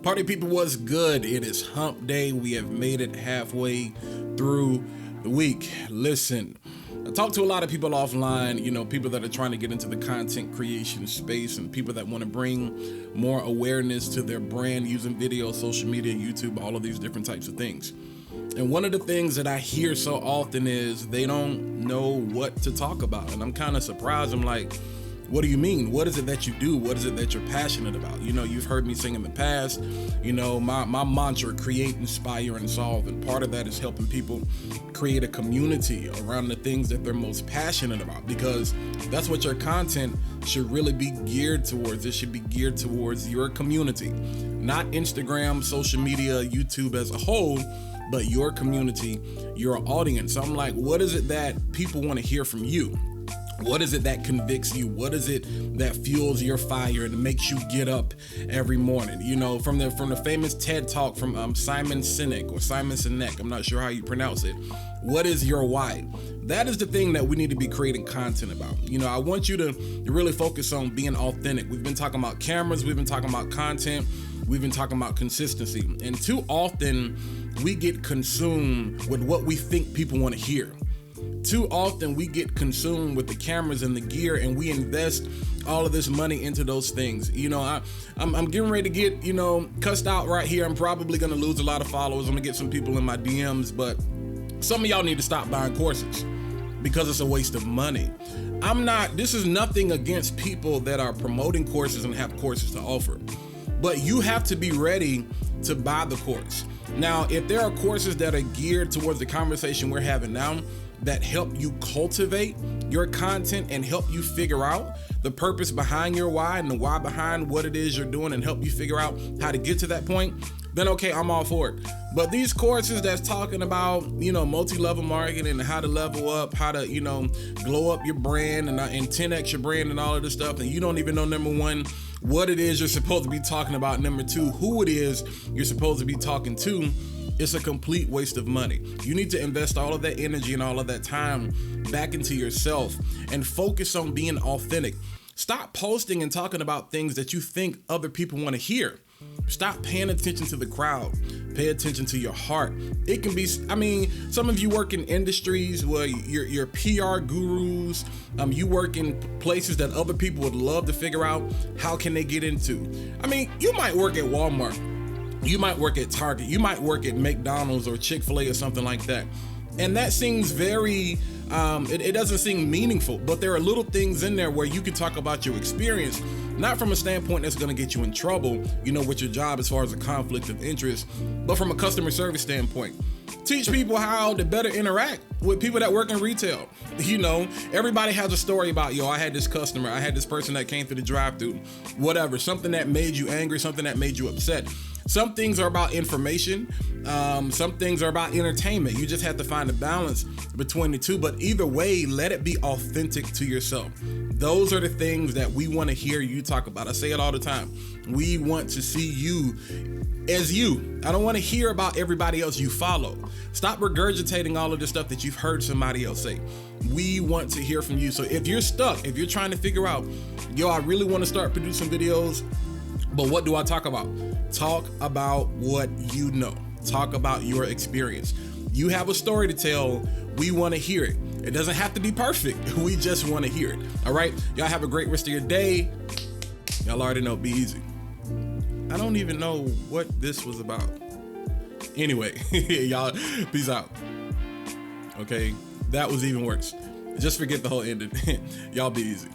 Party people, what's good? It is hump day. We have made it halfway through the week. Listen, I talk to a lot of people offline, people that are trying to get into the content creation space and people that want to bring more awareness to their brand using video, social media, YouTube, all of these different types of things. And one of the things that I hear so often is they don't know what to talk about. And I'm kind of surprised. I'm like, what do you mean? What is it that you do? What is it that you're passionate about? You've heard me sing in the past, my mantra, create, inspire, and solve. And part of that is helping people create a community around the things that they're most passionate about, because that's what your content should really be geared towards. It should be geared towards your community, not Instagram, social media, YouTube as a whole, but your community, your audience. So I'm like, what is it that people want to hear from you? What is it that convicts you? What is it that fuels your fire and makes you get up every morning? From the famous TED Talk from Simon Sinek, I'm not sure how you pronounce it. What is your why? That is the thing that we need to be creating content about. I want you to really focus on being authentic. We've been talking about cameras. We've been talking about content. We've been talking about consistency. And too often we get consumed with what we think people want to hear. Too often we get consumed with the cameras and the gear, and we invest all of this money into those things. I'm getting ready to get, cussed out right here. I'm probably going to lose a lot of followers. I'm going to get some people in my DMs, but some of y'all need to stop buying courses because it's a waste of money. This is nothing against people that are promoting courses and have courses to offer, but you have to be ready to buy the course. Now, if there are courses that are geared towards the conversation we're having now, that help you cultivate your content and help you figure out the purpose behind your why and the why behind what it is you're doing and help you figure out how to get to that point, then okay, I'm all for it. But these courses that's talking about, multi-level marketing and how to level up, how to, glow up your brand and 10x your brand and all of this stuff, and you don't even know, number one, what it is you're supposed to be talking about, number two, who it is you're supposed to be talking to, it's a complete waste of money. You need to invest all of that energy and all of that time back into yourself and focus on being authentic. Stop posting and talking about things that you think other people want to hear. Stop paying attention to the crowd. Pay attention to your heart. It can be, some of you work in industries where you're PR gurus. You work in places that other people would love to figure out how can they get into. You might work at Walmart. You might work at Target. You might work at McDonald's or Chick-fil-A or something like that. And that seems very, it doesn't seem meaningful, but there are little things in there where you can talk about your experience, not from a standpoint that's going to get you in trouble, with your job as far as a conflict of interest, but from a customer service standpoint. Teach people how to better interact with people that work in retail. Everybody has a story about, I had this customer, I had this person that came through the drive-thru, whatever, something that made you angry, something that made you upset. Some things are about information. Some things are about entertainment. You just have to find a balance between the two. But either way, let it be authentic to yourself. Those are the things that we want to hear you talk about. I say it all the time. We want to see you as you. I don't want to hear about everybody else you follow. Stop regurgitating all of the stuff that you've heard somebody else say. We want to hear from you. So if you're stuck, if you're trying to figure out, I really want to start producing videos, but what do I talk about? Talk about what you know. Talk about your experience. You have a story to tell. We want to hear it. It doesn't have to be perfect. We just want to hear it. All right? Y'all have a great rest of your day. Y'all already know, be easy. I don't even know what this was about. Anyway, y'all, peace out. Okay? That was even worse. Just forget the whole ending. Y'all be easy.